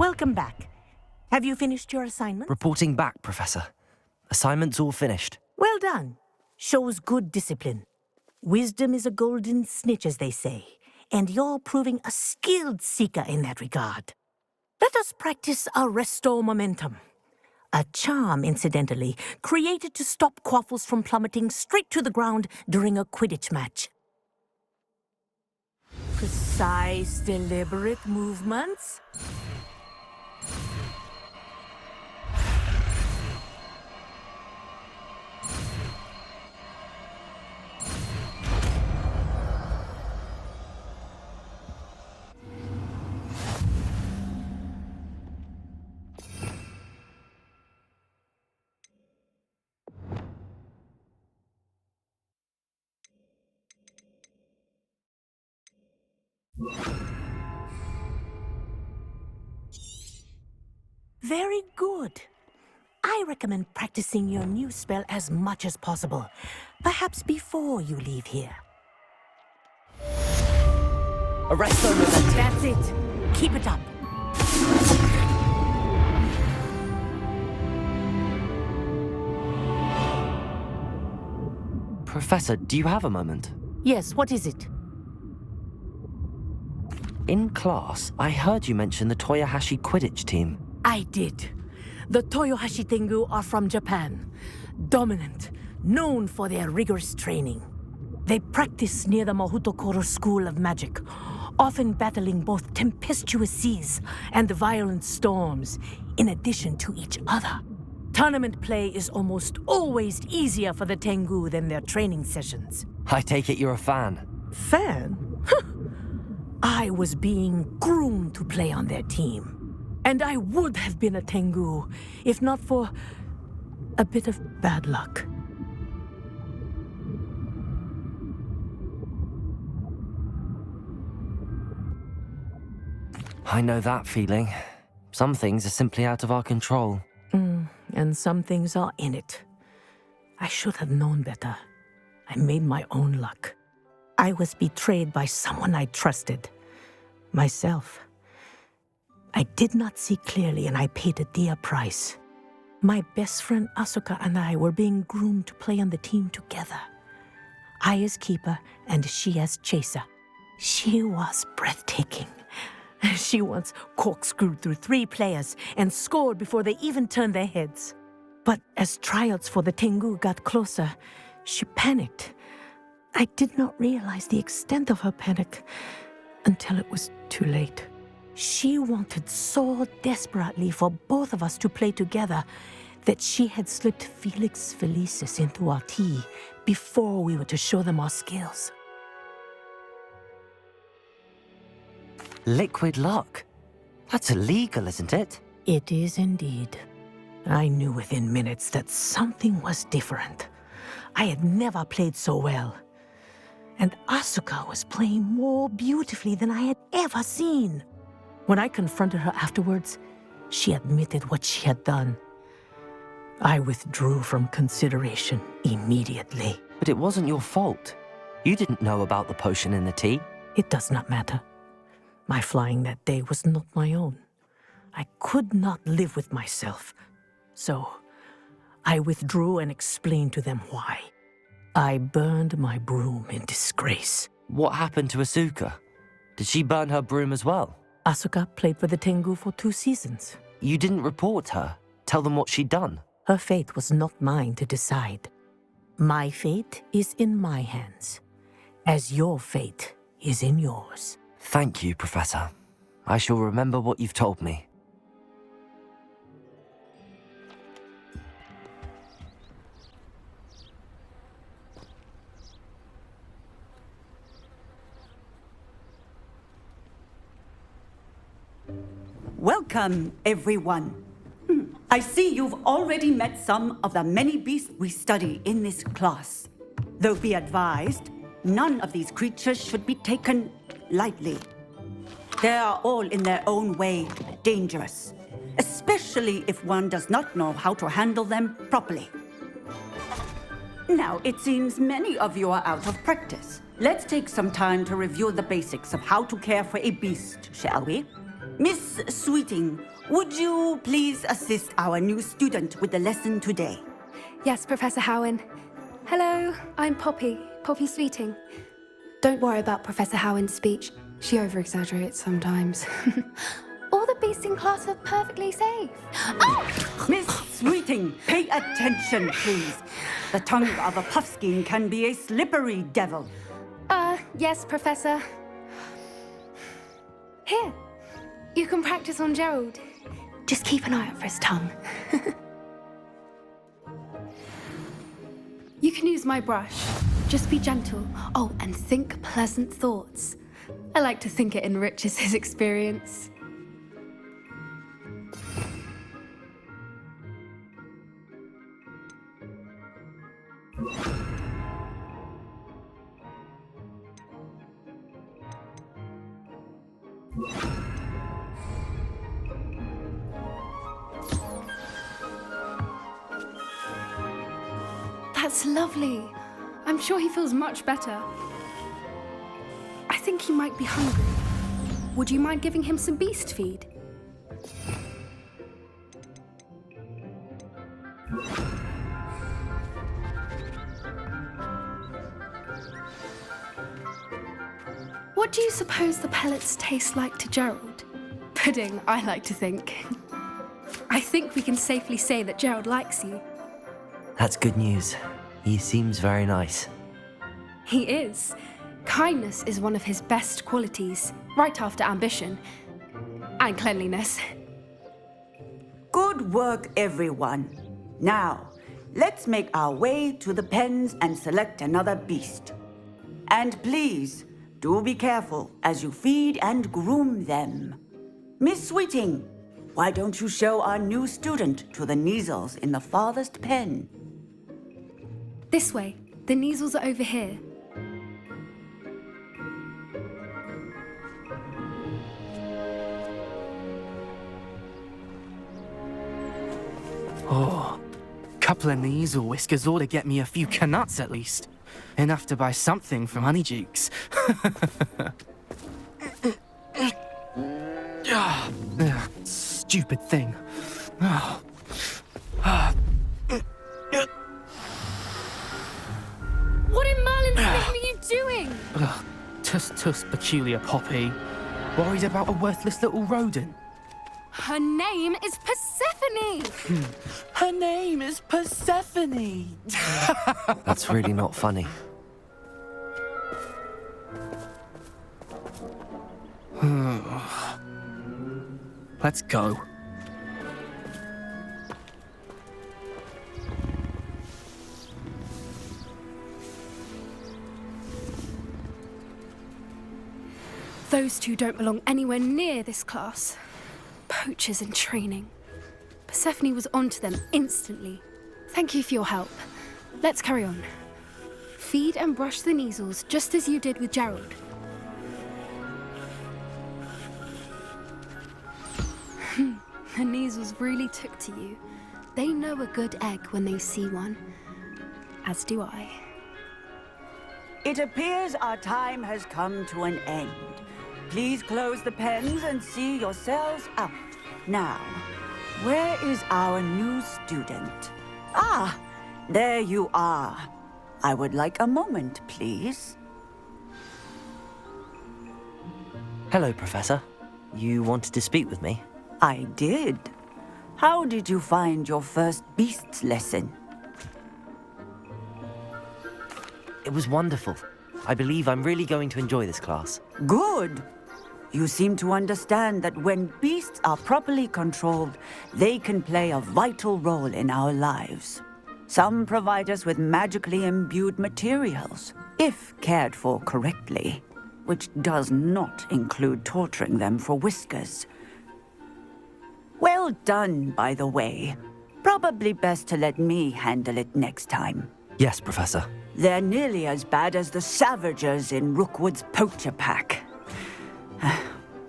Welcome back. Have you finished your assignment? Reporting back, Professor. Assignment's all finished. Well done. Shows good discipline. Wisdom is a golden snitch, as they say, and you're proving a skilled seeker in that regard. Let us practice our restore momentum. A charm, incidentally, created to stop quaffles from plummeting straight to the ground during a Quidditch match. Precise, deliberate movements. Very good. I recommend practicing your new spell as much as possible, perhaps before you leave here. Arresto momentum. That's it. Keep it up. Professor, do you have a moment? Yes, what is it? In class, I heard you mention the Toyohashi Quidditch team. I did. The Toyohashi Tengu are from Japan. Dominant, known for their rigorous training. They practice near the Mahutokoro School of Magic, often battling both tempestuous seas and violent storms, in addition to each other. Tournament play is almost always easier for the Tengu than their training sessions. I take it you're a fan. Fan? I was being groomed to play on their team. And I would have been a Tengu, if not for a bit of bad luck. I know that feeling. Some things are simply out of our control. And some things are in it. I should have known better. I made my own luck. I was betrayed by someone I trusted. Myself. I did not see clearly, and I paid a dear price. My best friend Asuka and I were being groomed to play on the team together. I as keeper, and she as chaser. She was breathtaking. She once corkscrewed through 3 players and scored before they even turned their heads. But as tryouts for the Tengu got closer, she panicked. I did not realize the extent of her panic until it was too late. She wanted so desperately for both of us to play together that she had slipped Felix Felicis into our tea before we were to show them our skills. Liquid luck? That's illegal, isn't it? It is indeed. I knew within minutes that something was different. I had never played so well. And Asuka was playing more beautifully than I had ever seen. When I confronted her afterwards, she admitted what she had done. I withdrew from consideration immediately. But it wasn't your fault. You didn't know about the potion in the tea. It does not matter. My flying that day was not my own. I could not live with myself. So, I withdrew and explained to them why. I burned my broom in disgrace. What happened to Asuka? Did she burn her broom as well? Asuka played for the Tengu for 2 seasons. You didn't report her? Tell them what she'd done? Her fate was not mine to decide. My fate is in my hands, as your fate is in yours. Thank you, Professor. I shall remember what you've told me. Welcome, everyone. I see you've already met some of the many beasts we study in this class. Though be advised, none of these creatures should be taken lightly. They are all in their own way dangerous, especially if one does not know how to handle them properly. Now, it seems many of you are out of practice. Let's take some time to review the basics of how to care for a beast, shall we? Miss Sweeting, would you please assist our new student with the lesson today? Yes, Professor Howen. Hello, I'm Poppy Sweeting. Don't worry about Professor Howen's speech. She over-exaggerates sometimes. All the beasts in class are perfectly safe. Oh! Miss Sweeting, pay attention, please. The tongue of a puffskein can be a slippery devil. Yes, Professor. Here, you can practice on Gerald. Just keep an eye out for his tongue. You can use my brush. Just be gentle. Oh, and think pleasant thoughts. I like to think it enriches his experience. That's lovely. I'm sure he feels much better. I think he might be hungry. Would you mind giving him some beast feed? What do you suppose the pellets taste like to Gerald? Pudding, I like to think. I think we can safely say that Gerald likes you. That's good news. He seems very nice. He is. Kindness is one of his best qualities, right after ambition. And cleanliness. Good work, everyone. Now, let's make our way to the pens and select another beast. And please, do be careful as you feed and groom them. Miss Sweeting, why don't you show our new student to the Neasels in the farthest pen? This way. The Neasels are over here. Oh, couple of Neasel whiskers ought to get me a few canuts at least. Enough to buy something from Honeydukes. Stupid thing. Oh. What in Merlin's name are you doing? Tuss, peculiar Poppy. Worried about a worthless little rodent? Her name is Persephone! Her name is Persephone! That's really not funny. Let's go. Those two don't belong anywhere near this class. Poachers in training. Persephone was onto them instantly. Thank you for your help. Let's carry on. Feed and brush the Neasels just as you did with Gerald. The Neasels really took to you. They know a good egg when they see one. As do I. It appears our time has come to an end. Please close the pens and see yourselves out. Now, where is our new student? Ah, there you are. I would like a moment, please. Hello, Professor. You wanted to speak with me? I did. How did you find your first beasts lesson? It was wonderful. I believe I'm really going to enjoy this class. Good. You seem to understand that when beasts are properly controlled, they can play a vital role in our lives. Some provide us with magically imbued materials, if cared for correctly, which does not include torturing them for whiskers. Well done, by the way. Probably best to let me handle it next time. Yes, Professor. They're nearly as bad as the Savagers in Rookwood's poacher pack.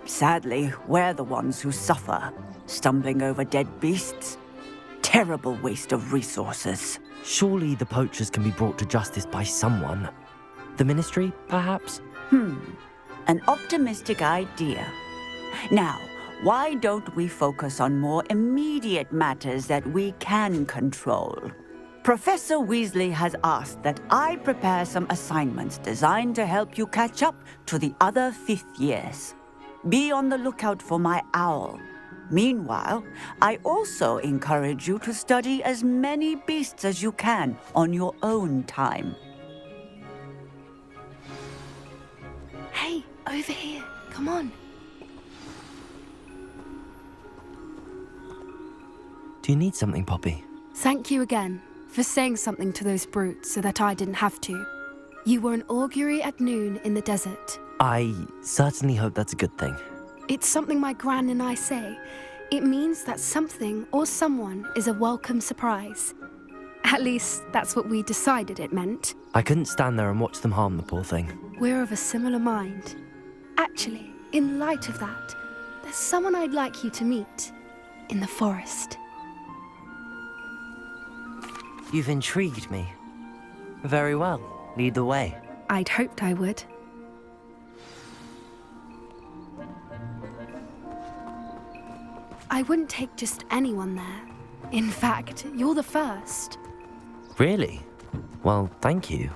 Sadly, we're the ones who suffer, stumbling over dead beasts. Terrible waste of resources. Surely the poachers can be brought to justice by someone. The Ministry, perhaps? An optimistic idea. Now, why don't we focus on more immediate matters that we can control? Professor Weasley has asked that I prepare some assignments designed to help you catch up to the other fifth years. Be on the lookout for my owl. Meanwhile, I also encourage you to study as many beasts as you can on your own time. Hey, over here. Come on. Do you need something, Poppy? Thank you again for saying something to those brutes so that I didn't have to. You were an augury at noon in the desert. I certainly hope that's a good thing. It's something my gran and I say. It means that something or someone is a welcome surprise. At least, that's what we decided it meant. I couldn't stand there and watch them harm the poor thing. We're of a similar mind. Actually, in light of that, there's someone I'd like you to meet in the forest. You've intrigued me. Very well. Lead the way. I'd hoped I would. I wouldn't take just anyone there. In fact, you're the first. Really? Well, thank you,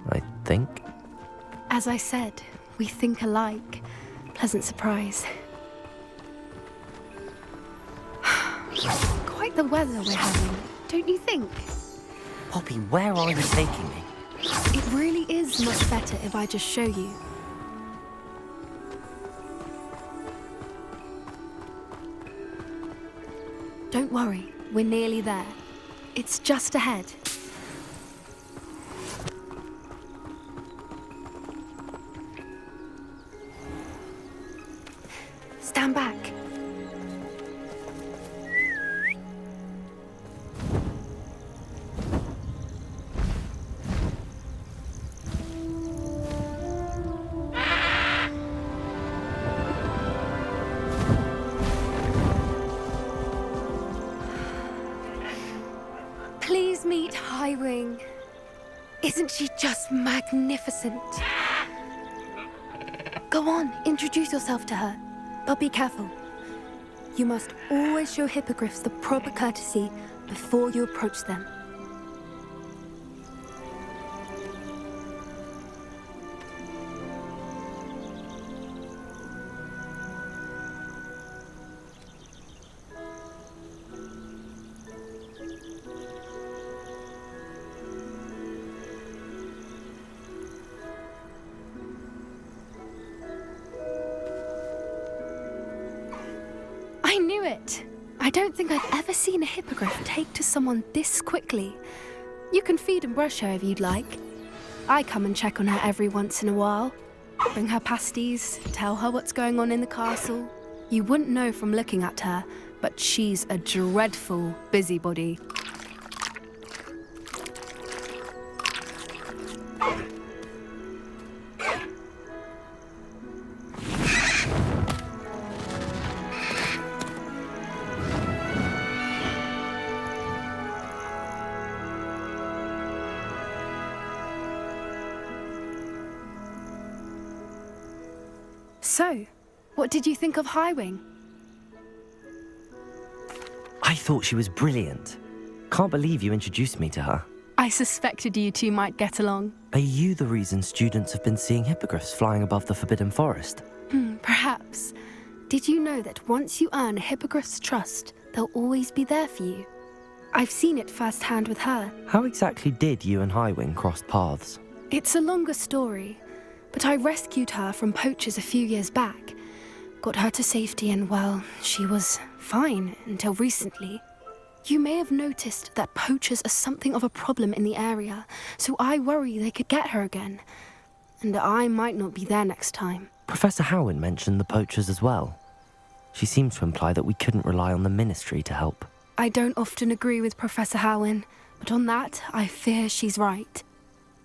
I think. As I said, we think alike. Pleasant surprise. Quite the weather we're having, don't you think? Poppy, where are you taking me? It really is much better if I just show you. Don't worry, we're nearly there. It's just ahead. Stand back. Please meet Highwing. Isn't she just magnificent? Go on, introduce yourself to her. But be careful. You must always show hippogriffs the proper courtesy before you approach them. I knew it! I don't think I've ever seen a hippogriff take to someone this quickly. You can feed and brush her if you'd like. I come and check on her every once in a while. Bring her pasties, tell her what's going on in the castle. You wouldn't know from looking at her, but she's a dreadful busybody. So, what did you think of Highwing? I thought she was brilliant. Can't believe you introduced me to her. I suspected you two might get along. Are you the reason students have been seeing hippogriffs flying above the Forbidden Forest? Perhaps. Did you know that once you earn a hippogriff's trust, they'll always be there for you? I've seen it firsthand with her. How exactly did you and Highwing cross paths? It's a longer story, but I rescued her from poachers a few years back. Got her to safety and, well, she was fine until recently. You may have noticed that poachers are something of a problem in the area, so I worry they could get her again. And I might not be there next time. Professor Howin mentioned the poachers as well. She seemed to imply that we couldn't rely on the Ministry to help. I don't often agree with Professor Howin, but on that, I fear she's right.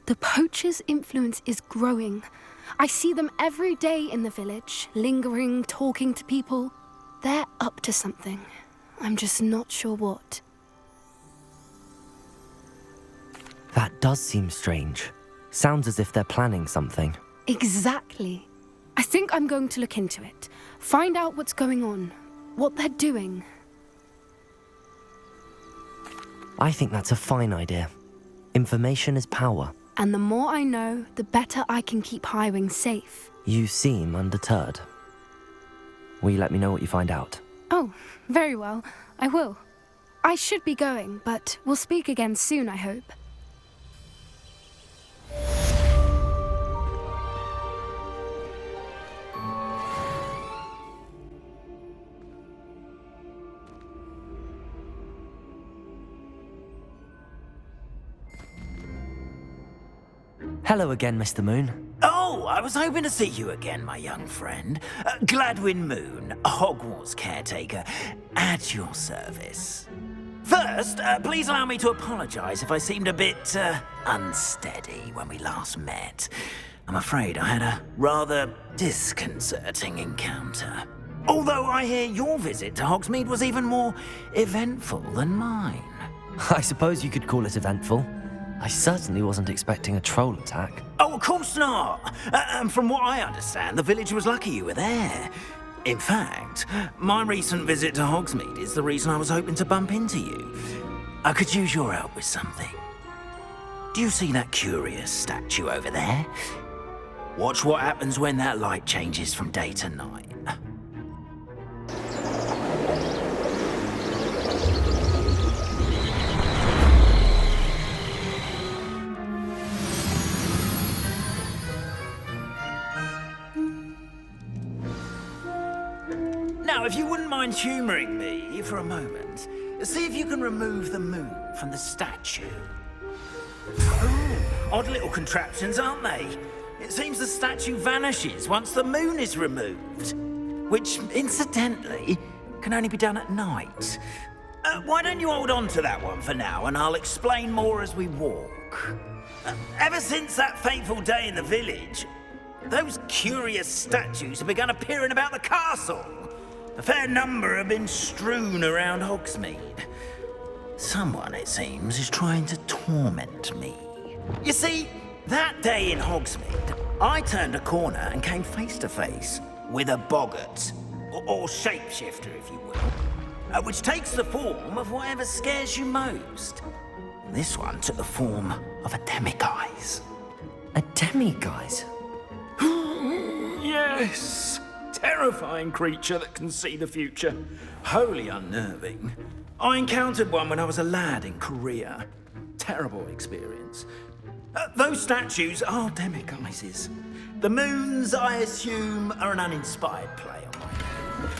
The poachers' influence is growing. I see them every day in the village, lingering, talking to people. They're up to something. I'm just not sure what. That does seem strange. Sounds as if they're planning something. Exactly. I think I'm going to look into it, find out what's going on, what they're doing. I think that's a fine idea. Information is power. And the more I know, the better I can keep Highwing safe. You seem undeterred. Will you let me know what you find out? Oh, very well. I will. I should be going, but we'll speak again soon, I hope. Hello again, Mr. Moon. Oh, I was hoping to see you again, my young friend. Gladwin Moon, Hogwarts caretaker, at your service. First, please allow me to apologize if I seemed a bit, unsteady when we last met. I'm afraid I had a rather disconcerting encounter. Although I hear your visit to Hogsmeade was even more eventful than mine. I suppose you could call it eventful. I certainly wasn't expecting a troll attack. Oh, of course not. And from what I understand, the village was lucky you were there. In fact, my recent visit to Hogsmeade is the reason I was hoping to bump into you. I could use your help with something. Do you see that curious statue over there? Watch what happens when that light changes from day to night. Now, if you wouldn't mind humouring me for a moment, see if you can remove the moon from the statue. Oh, odd little contraptions, aren't they? It seems the statue vanishes once the moon is removed, which, incidentally, can only be done at night. Why don't you hold on to that one for now, and I'll explain more as we walk. Ever since that fateful day in the village, those curious statues have begun appearing about the castle. A fair number have been strewn around Hogsmeade. Someone, it seems, is trying to torment me. You see, that day in Hogsmeade, I turned a corner and came face to face with a boggart, or shapeshifter, if you will, which takes the form of whatever scares you most. This one took the form of a demiguise. A demiguise? Yes! Terrifying creature that can see the future. Wholly unnerving. I encountered one when I was a lad in Korea. Terrible experience. Those statues are demiguises. The moons, I assume, are an uninspired play on my name.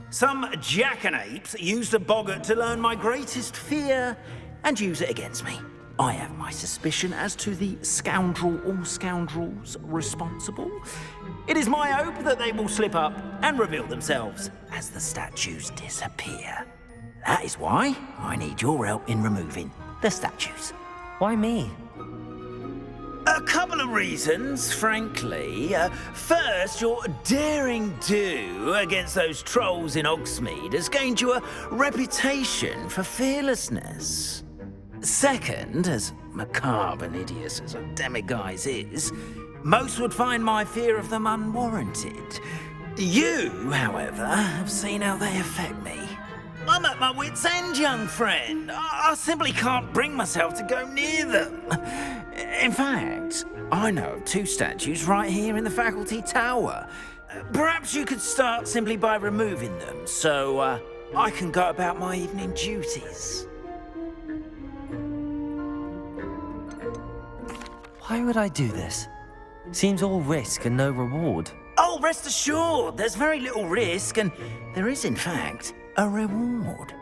Some jackanapes used a boggart to learn my greatest fear and use it against me. I have my suspicion as to the scoundrel or scoundrels responsible. It is my hope that they will slip up and reveal themselves as the statues disappear. That is why I need your help in removing the statues. Why me? A couple of reasons, frankly. First, your daring do against those trolls in Hogsmeade has gained you a reputation for fearlessness. Second, as macabre and hideous as a demiguise is, most would find my fear of them unwarranted. You, however, have seen how they affect me. I'm at my wit's end, young friend. I simply can't bring myself to go near them. In fact, I know of two statues right here in the faculty tower. Perhaps you could start simply by removing them, so I can go about my evening duties. Why would I do this? Seems all risk and no reward. Oh, rest assured, there's very little risk, and there is, in fact, a reward.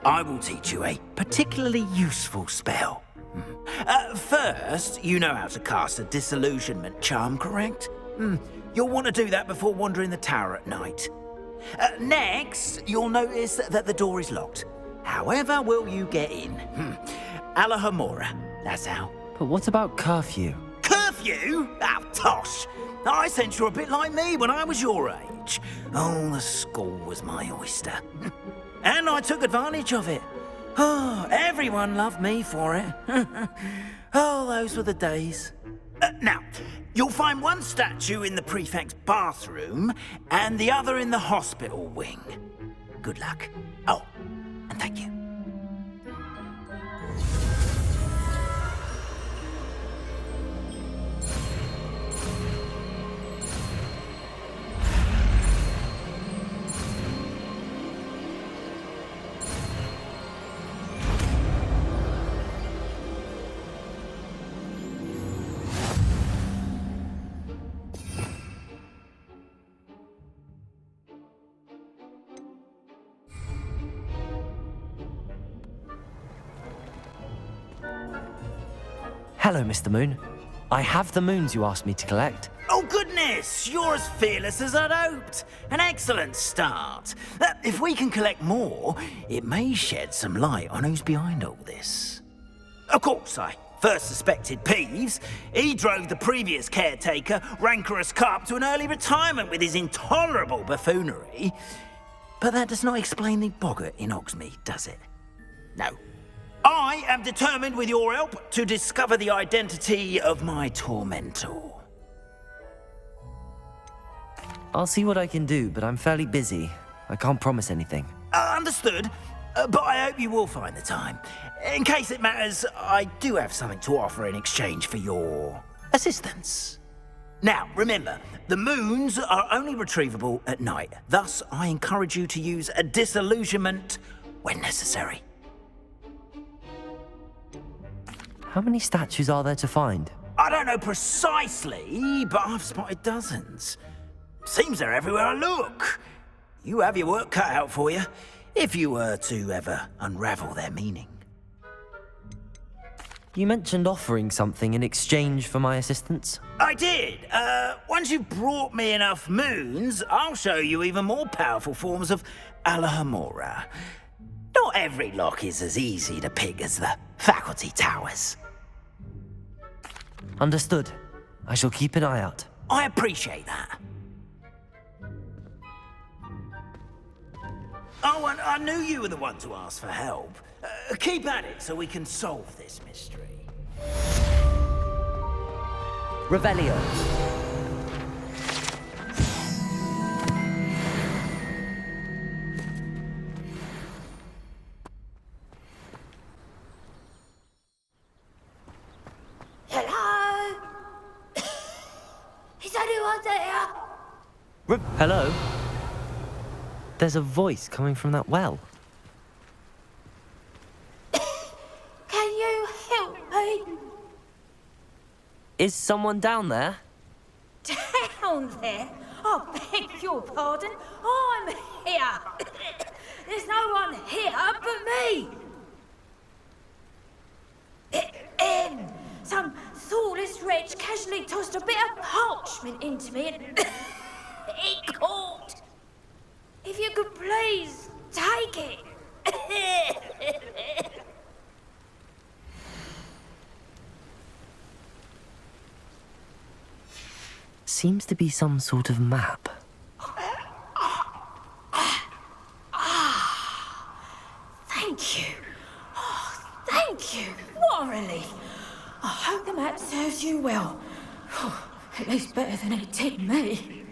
I will teach you a particularly useful spell. First, you know how to cast a disillusionment charm, correct? You'll want to do that before wandering the tower at night. Next, you'll notice that the door is locked. However will you get in? Alahomora, that's how. But what about curfew? Curfew? Oh, tosh. I sense you're a bit like me when I was your age. Oh, the school was my oyster. And I took advantage of it. Oh, everyone loved me for it. Oh, those were the days. Now, you'll find one statue in the prefect's bathroom and the other in the hospital wing. Good luck. Oh, and thank you. Hello, Mr. Moon. I have the moons you asked me to collect. Oh, goodness! You're as fearless as I'd hoped. An excellent start. If we can collect more, it may shed some light on who's behind all this. Of course, I first suspected Peeves. He drove the previous caretaker, Rancorous Carp, to an early retirement with his intolerable buffoonery. But that does not explain the boggart in Hogsmeade, does it? No. I am determined, with your help, to discover the identity of my tormentor. I'll see what I can do, but I'm fairly busy. I can't promise anything. Understood, but I hope you will find the time. In case it matters, I do have something to offer in exchange for your assistance. Now, remember, the moons are only retrievable at night. Thus, I encourage you to use a disillusionment when necessary. How many statues are there to find? I don't know precisely, but I've spotted dozens. Seems they're everywhere I look. You have your work cut out for you, if you were to ever unravel their meaning. You mentioned offering something in exchange for my assistance? I did. Once you've brought me enough moons, I'll show you even more powerful forms of Alohomora. Not every lock is as easy to pick as the faculty towers. Understood. I shall keep an eye out. I appreciate that. Oh, and I knew you were the one to ask for help. Keep at it so we can solve this mystery. Revelio. Hello? Is anyone there? Hello? There's a voice coming from that well. Can you help me? Is someone down there? Down there? I beg your pardon. I'm here. There's no one here but me. Some thoughtless wretch casually tossed a bit of parchment into me and it caught. If you could please take it. Seems to be some sort of map. Thank you. Oh, thank you. What a relief. I hope the map serves you well. At least better than it did me.